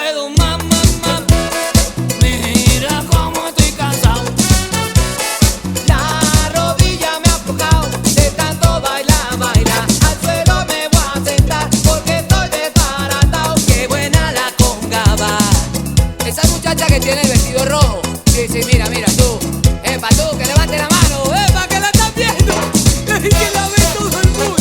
puedo más, más, más. Mira cómo estoy cansado. La rodilla me ha aflojado de tanto bailar, bailar. Al suelo me voy a sentar porque estoy desbaratado. Qué buena la conga va. Esa muchacha que tiene el vestido rojo. Sí, sí, mira, mira tú. Epa, tú, que levante la mano. Epa, que la estás viendo. Que la ve todo el mundo.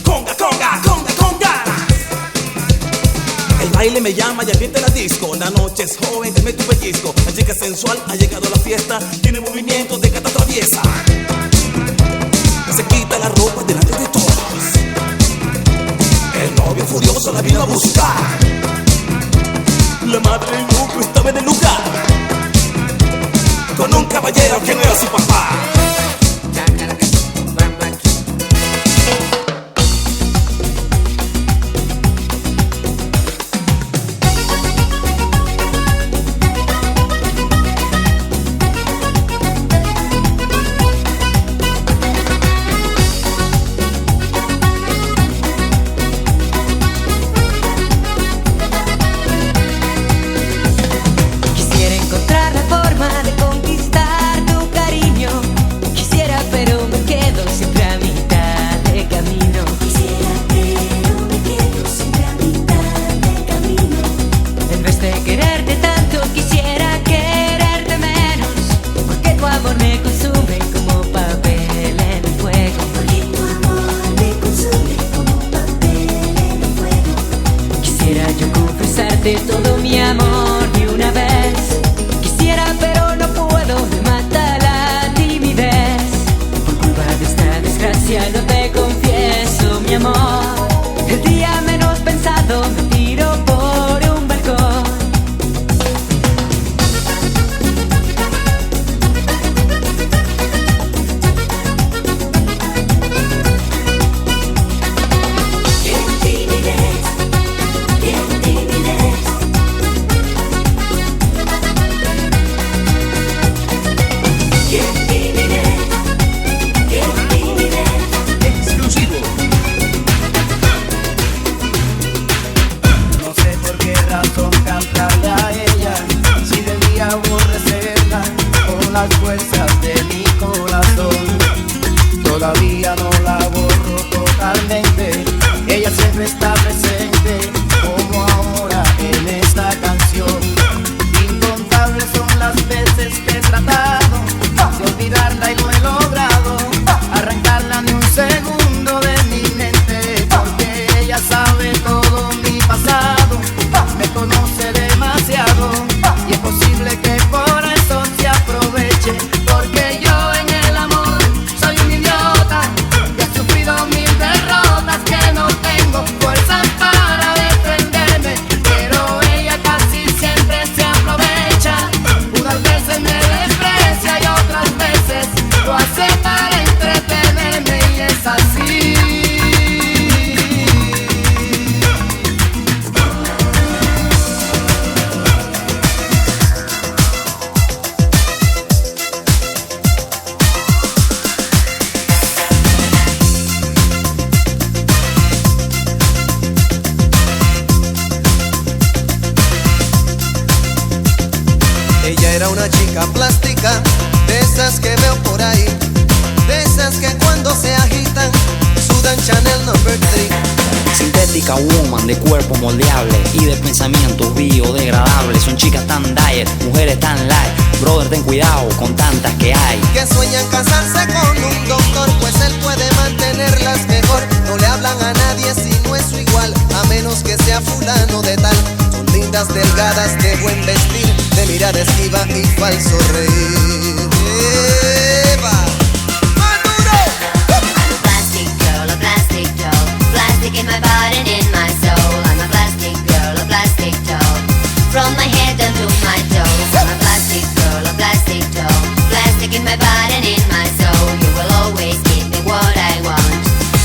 Conga, conga, conga, conga. El baile me llama y ambiente la disco. La noche es joven, te meto un pellizco. La chica sensual ha llegado a la fiesta. Tiene movimientos de gata traviesa. Se quita la ropa delante de todos. El novio furioso la vino a buscar. La madre del novio estaba en el lugar con un caballero que no era su papá. De todo mi amor de una vez. Quisiera pero no puedo, me mata la timidez. Por culpa de esta desgracia no te confieso mi amor. El día menos pensado me tiro por un balcón. Las fuerzas de mi corazón todavía no la borro totalmente. Ella siempre está presente como ahora en esta canción. Incontables son las veces que he tratado de olvidarla y no he logrado arrancarla ni un segundo de mi mente, porque ella sabe todo mi pasado, me conoce demasiado y es posible que por eso se aproveche, porque yo en el amor soy un idiota y he sufrido mil derrotas que no tengo fuerza para defenderme, pero ella casi siempre se aprovecha. Unas veces me desprecia y otras veces lo hace para entretenerme y es así. Ella era una chica plástica, de esas que veo por ahí, de esas que cuando se agitan sudan Chanel No. 3. Sintética woman de cuerpo moldeable y de pensamientos biodegradables. Son chicas tan diet, mujeres tan light. Brother, ten cuidado con tantas que hay. Que sueñan casarse con un doctor, pues él puede mantenerlas mejor. No le hablan a nadie si no es su igual, a menos que sea fulano de tal. Son lindas, delgadas, de buen vestir, de mirada esquiva y falso reír. ¡Eva! Plastic in my body and in my soul. I'm a plastic girl, a plastic doll. From my head down to my toes. I'm a plastic girl, a plastic doll. Plastic in my body and in my soul. You will always give me what I want.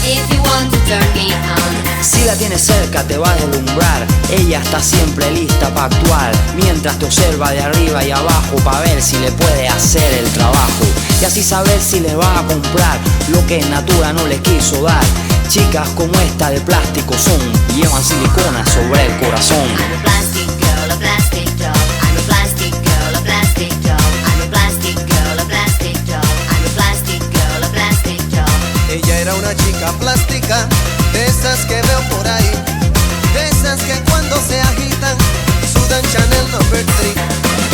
If you want to turn me on. Si la tienes cerca te va a deslumbrar. Ella está siempre lista para actuar, mientras te observa de arriba y abajo para ver si le puede hacer el trabajo. y así saber si les van a comprar lo que en Natura no les quiso dar. Chicas como esta de plástico son, llevan silicona sobre el corazón. I'm a plastic girl, a plastic doll. I'm a plastic girl, a plastic doll. I'm a plastic girl, a plastic doll. I'm a plastic girl, a plastic doll. Ella era una chica plástica, de esas que veo por ahí, de esas que cuando se agitan sudan Chanel No. 3.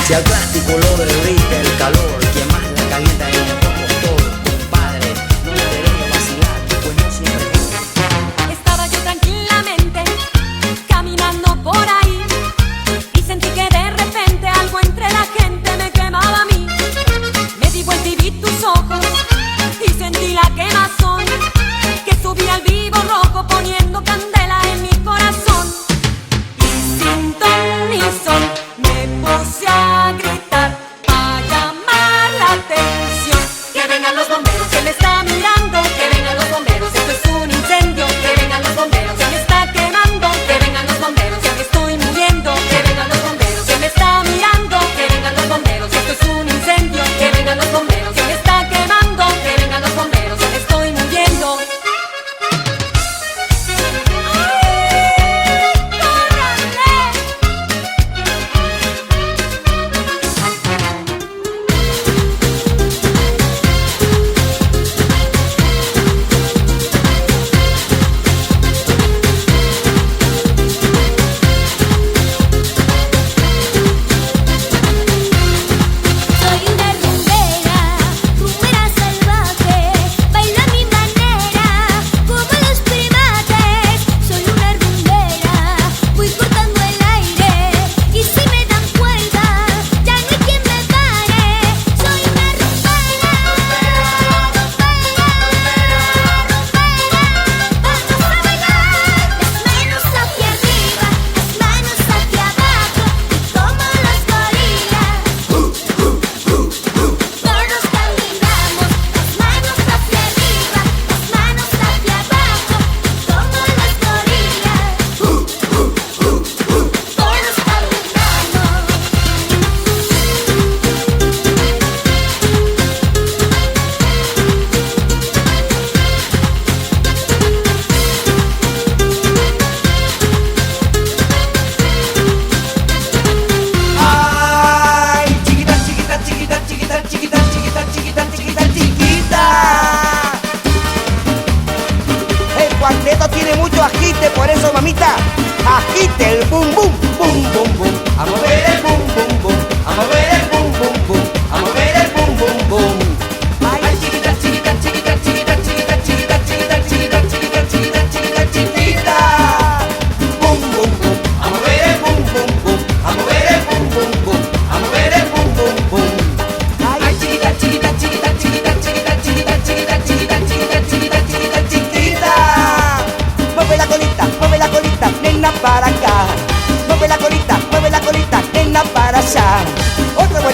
Si al plástico lo derrite el calor, quien más la calienta en el compostor, compadre, no me debería vacilar, pues no siempre. Estaba yo tranquilamente caminando por ahí y sentí que de repente algo entre la gente me quemaba a mí. Me di vuelta y vi tus ojos y sentí la quemazón que subía al vivo rojo poniendo candela en mi corazón. Y sin ton ni son me puse a gritar, a llamar la atención. Que vengan los bomberos, que me está mirando. Que vengan los bomberos, esto es un incendio. Que vengan los bomberos, se me está quemando. Que vengan los bomberos, ya me estoy muriendo. Que vengan los bomberos, se me está mirando. Que vengan los bomberos, esto es un incendio. Que vengan los bomberos, se me está quemando. Que vengan los bomberos, ya me estoy muriendo. Soy una rumbera salvaje, bailo a mi manera, como los primates. Soy una rumbera, voy cortando el aire, y si me dan cuerda, ya no hay quien me pare. Soy una rumbera, vamos a bailar, las manos hacia arriba, las manos hacia abajo, y como los gorilas. Todos caminamos, las manos hacia arriba, las manos hacia abajo, como los gorilas. Todos Ay, chiquita, chiquita, chiquita, chiquita, chiquita, chiquita, chiquita, chiquita, chiquita. El cuarteto tiene mucho agite, por eso mamita, agite el bum bum, bum bum bum. A mover el bum bum bum, a mover el bum bum bum, a mover el bum bum bum. Ay, chiquita, chiquita, chiquita, chiquita, chiquita, chiquita, chiquita, chiquita, chiquita, chiquita, chiquita, chiquita. Bum bum bum, a mover el bum bum bum, a mover el bum bum bum, a mover el bum bum bum. Ay, chiquita, chiquita, chiquita, chiquita, chiquita, chiquita, chiquita, chiquita, chiquita, chiquita, chiquita, chiquita. Mueve la colita, nena para acá. Mueve la colita, nena para allá. Otra vuelta.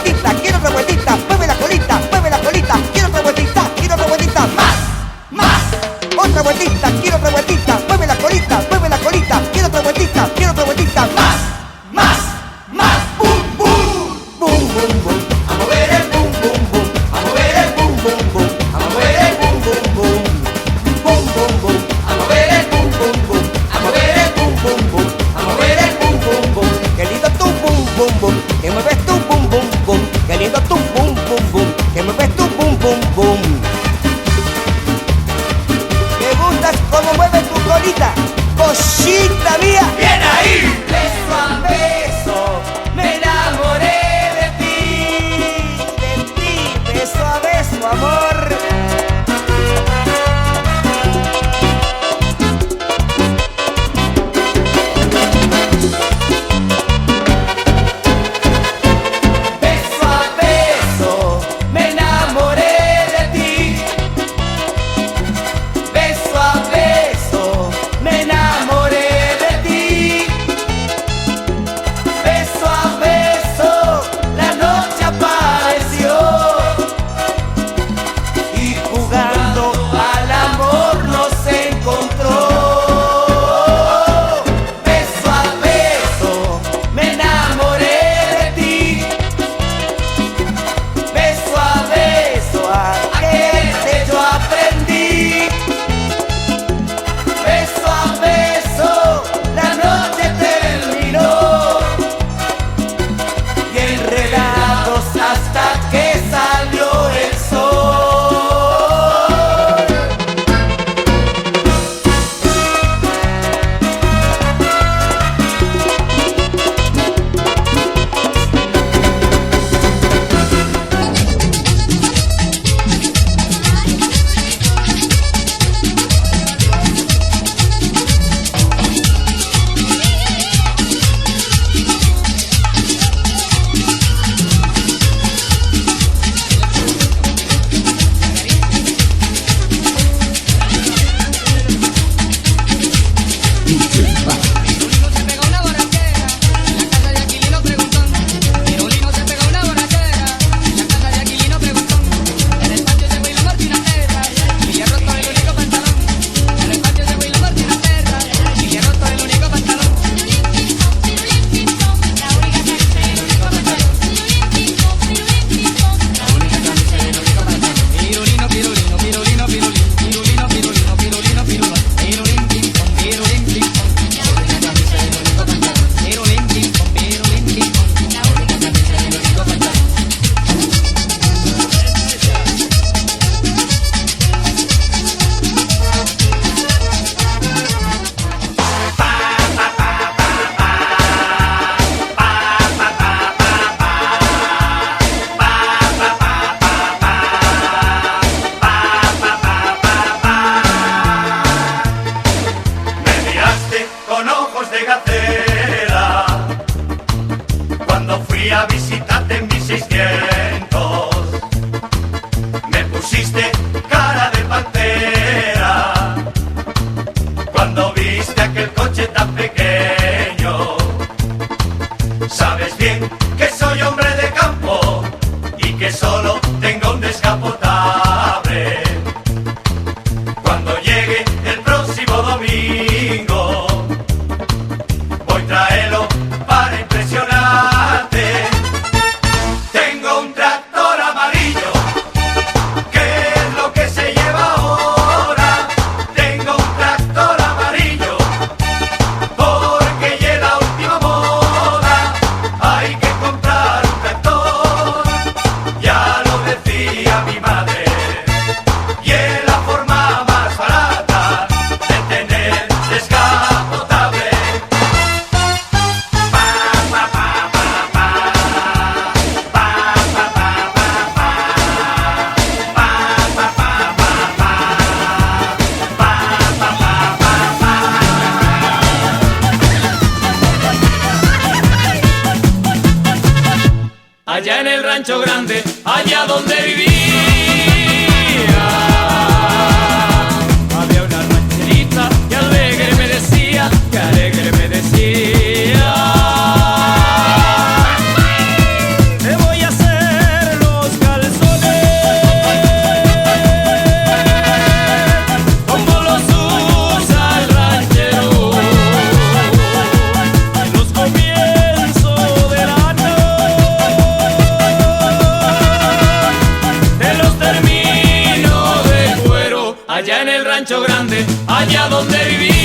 allá en el rancho grande, allá donde vivía. Había una rancherita que alegre me decía, que alegre me decía: te voy a hacer los calzones como los usa el ranchero. En los comienzos del año te los termino de cuero, allá en el rancho grande, allá donde vivía.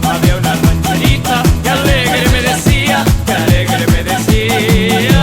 Había una rancherita que alegre me decía, que alegre me decía: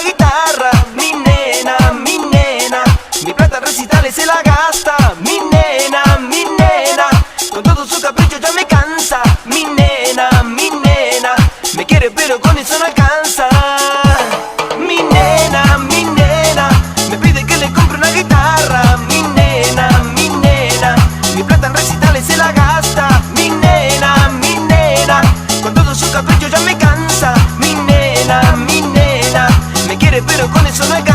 guitarra. Mi nena, mi nena, mi plata en recitales se la gasta. Mi nena, con todo su capricho ya me cansa. Mi nena, me quiere pero con eso no alcanza. Mi nena, me pide que le compre una guitarra. Mi nena, mi plata en recitales se la gasta. Mi nena, con todo su capricho ya me cansa. Mi nena, me quiere pero con eso no alcanza.